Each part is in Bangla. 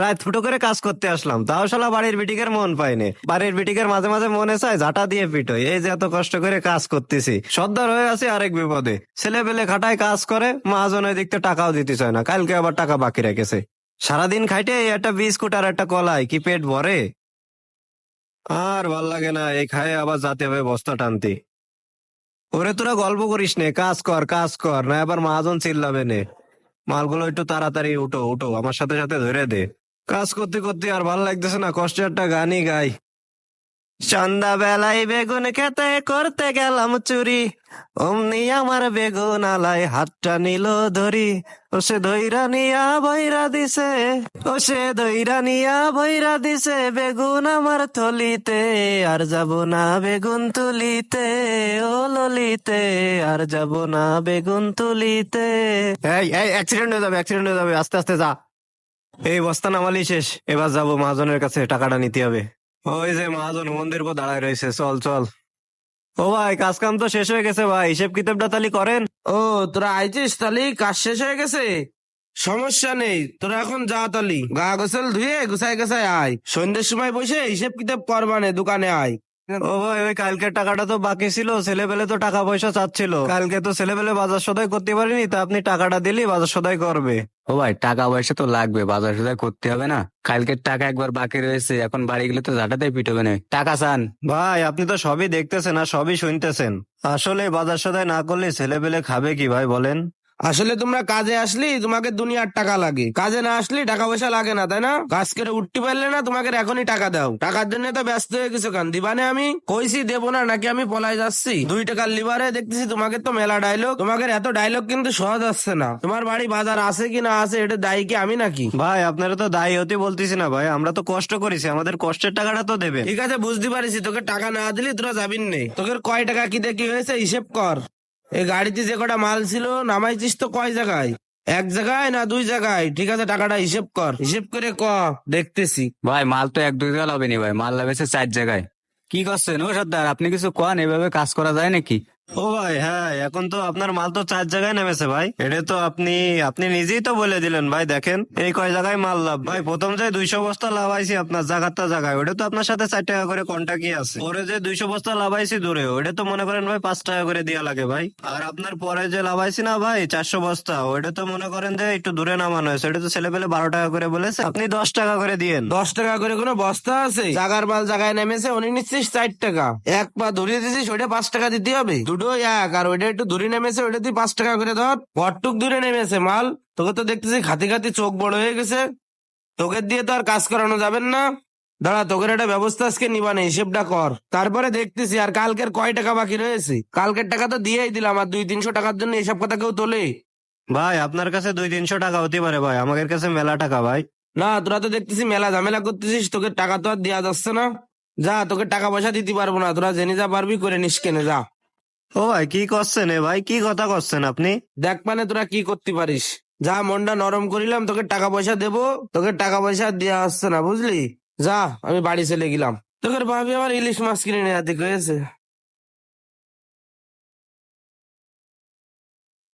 রাত ফুটো করে কাজ করতে আসলাম, তাও শালা বাড়ির বিটিকের মন পাইনি। বাড়ির বিটিকের মাঝে মাঝে মনে চায় ঝাঁটা দিয়ে পিটোই। এই যে এত কষ্ট করে কাজ করতেছি, সর্দার হয়ে আছি আরেক বিপদে। ছেলে পেলে খাটায় কাজ করে, মহাজন ওই দিক থেকে টাকাও দিতে চায় না, কালকে আবার টাকা বাকি রেখেছে। সারাদিন খাইটে এই একটা বিস্কুট আর একটা কলাই কি পেট ভরে? আর ভাল লাগে না, এই খায়ে আবার যাতে হবে বস্তা টানতে। ওরে তোরা গল্প করিস নে, কাজ কর কাজ কর, না আবার মহাজন চিল্লাবে নে। মালগুলো একটু তাড়াতাড়ি উঠো উঠো, আমার সাথে সাথে ধরে দে। কাজ করতে করতে আর ভাল লাগতেছে না, কষ্টের একটা গানই গাই। সন্ধ্যা বেলায় বেগুন খেতে করতে গেলাম চুরি, অমনি আমার বেগুন আলায় হাতটা নিল ধরি। ও সে ধইরা নিয়া বইরা দিছে, ও সে ধইরা নিয়া বইরা দিছে বেগুন আমার থলিতে। আর যাব না বেগুন তুলিতে, ও ললিতে, আর যাব না বেগুন তুলিতে। এই এই অ্যাক্সিডেন্ট হয়ে যাবে, অ্যাক্সিডেন্ট হয়ে যাবে, আস্তে আস্তে যা। এই বস্তা নামালি শেষ, এবার যাবো মহাজনের কাছে, টাকাটা নিতে হবে। ওই যে মহাজন মন্দির পর দাঁড়ায় রয়েছে, চল চল। ও ভাই, কাজ কাম তো শেষ হয়ে গেছে ভাই, হিসেব কিতাবটা তালি করেন। ও, তোরা আইছিস তালি? কাজ শেষ হয়ে গেছে? সমস্যা নেই, তোরা এখন যা তালি, গা গোসল ধুয়ে গুছাই গুছাই আয়। সন্ধ্যের সময় বসে হিসেব কিতাব করবানে, দোকানে আয়। ও ভাই, ওই কালকের টাকাটা তো বাকি ছিল, ছেলেপেলে তো টাকা পয়সা চাচ্ছিল, কালকে তো ছেলেপেলে বাজার সদাই করতে পারিনি, তা আপনি টাকাটা দিলি বাজার সদাই করবে। ও ভাই, টাকা পয়সা তো লাগবে, বাজার টাজার করতে হবে না? কালকের টাকা একবার বাকি রয়েছে, এখন বাড়ি গেলে তো ঝাঁটাতেই পিটবে না। টাকা চান? ভাই আপনি তো সবই দেখতেছেন আর সবই শুনতেছেন, আসলে বাজার সদাই না করলে ছেলেপেলে খাবে কি ভাই বলেন? আসলে তোমরা কাজে আসলি তোমাকে দুনিয়ার টাকা লাগে, কাজে না আসলি টাকা পয়সা লাগে না, তাই না? কাজ করে উঠতে পারলে না তোমাকে এখনই টাকা দাও। টাকার জন্য তো ব্যস্ত হয়ে গেছো কেন? দিবানে আমি কইছি দেবো না, নাকি আমি পলাই যাচ্ছি? 2 টাকার লিবারে দেখতেছি তোমাকে তো মেলা ডায়লগ। তোমাকে এত ডায়লগ কিন্তু সহজ আসছে না। তোমার বাড়ি বাজার আছে কি না আছে, এটা দায়ী কি আমি নাকি? ভাই আপনারা তো দায়ী হতে বলতেছি না ভাই, আমরা তো কষ্ট করেছি, আমাদের কষ্টের টাকাটা তো দেবেন। ঠিক আছে, বুঝতে পারিছি, তোকে টাকা না দিলি তোরা যাবিন নে। তোকে কয় টাকা কি দেখি হয়েছে হিসেব কর। এই গাড়িতে যে কটা মাল ছিল নামাইছিস তো কয় জায়গায়? এক জায়গায় না 2 জায়গায়? ঠিক আছে, টাকাটা হিসেব কর, হিসেব করে দেখতেছি। ভাই মাল তো 1-2 জায়গা হবে নি ভাই, মাল লাগেছে 4 জায়গায়। কি করছেন ও সর্দার, আপনি কিছু কোন, এভাবে কাজ করা যায় নাকি? ও ভাই হ্যাঁ, এখন তো আপনার মাল তো 4 জায়গায় নেমেছে ভাই, এটা তো আপনি আপনি নিজেই তো বলে দিলেন ভাই। দেখেন এই কয় জায়গায় মাল লাভ ভাই, প্রথম যে 200 বস্তা লাভাইছি আপনার জায়গাটা জায়গায়, ওটা তো আপনার সাথে 4 টাকা করে কন্টাক্টই আছে। পরে যে 200 বস্তা লাভাইছি দূরে, ওটা তো মনে করেন ভাই 5 টাকা করে দেওয়া লাগে ভাই। আর আপনার পরে যে লাভাইছি না ভাই 400 বস্তা, ওটা তো মনে করেন যে একটু দূরে নামানো হয়েছে, ওটা তো ছেলে পেলে 12 টাকা করে বলেছে, আপনি 10 টাকা করে দিয়েন। 10 টাকা করে কোনো বস্তা আছে? জাগার মাল জায়গায় নেমেছে, উনি নিচ্ছিস 4 টাকা। এক পা ধরিয়ে দিছিস, ওইটা 5 টাকা দিতে হবে। দুটো এক, আর ওইটা একটু দূরে নেমেছে, ওইটা তুই 5 টাকা করে ধর। কটটুক দূরে নেমেছে মাল? তোকে তো দেখতেছি খাতি খাতি চোখ বড় হয়ে গেছে। তোকে দিয়ে তো আর কাজ করানো যাবেন না। দাঁড়া, তোকে একটা ব্যবস্থা আজকে নিবানে, হিসেবটা কর, তারপরে দেখতেছি। আর কালকের কয় টাকা বাকি রয়েছে? কালকের টাকা তো দিয়েই দিলাম, আর 200-300 টাকার জন্য এসব কথা কেউ তোলে? ভাই আপনার কাছে 200-300 টাকা হতে পারে ভাই, আমাদের কাছে মেলা টাকা ভাই। না, তোরা তো দেখতেছি মেলা ঝামেলা করতেছিস, তোকে টাকা তো আর দেওয়া যাচ্ছে না। যা, তোকে টাকা পয়সা দিতে পারবো না, তোরা জেনে যা পারবি করে নিস কেনে, যা। ও ভাই কি করছেন এ ভাই, কি কথা করছেন আপনি? দেখ মানে তোরা কি করতে পারিস। যা, মনটা নরম করিলাম, তোকে টাকা পয়সা দেবো, তোকে টাকা পয়সা দেওয়া আসছে না, বুঝলি? যা, আমি বাড়ি চলে গেলাম। তোকে ভাবি আমার ইলিশ মাছ কিনে নেওয়া হয়েছে।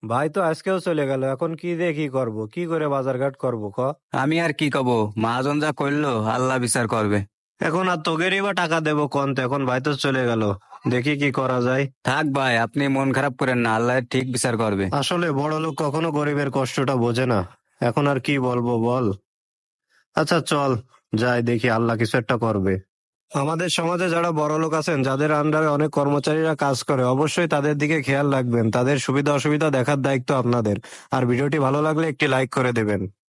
ভাই তো আজকেও চলে গেল, এখন কি দিয়ে কি করবো, কি করে বাজারঘাট করবো ক? আমি আর কি কব, মহাজন যা করলো আল্লাহ বিচার করবে। এখন আর তোকেরই বা টাকা দেবো কোন, তো এখন ভাই তো চলে গেল, দেখি কি করা যায়। থাক ভাই, আপনি মন খারাপ করেন না, আল্লাহ ঠিক বিচার করবে। আসলে বড় লোক কখনো গরিবের কষ্টটা বোঝে না, এখন আর কি বলবো বল। আচ্ছা চল যাই, দেখি আল্লাহ কিছু একটা করবে। আমাদের সমাজে যারা বড় লোক আছেন, যাদের আন্ডারে অনেক কর্মচারীরা কাজ করে, অবশ্যই তাদের দিকে খেয়াল রাখবেন, তাদের সুবিধা অসুবিধা দেখার দায়িত্ব আপনাদের। আর ভিডিওটি ভালো লাগলে একটি লাইক করে দেবেন।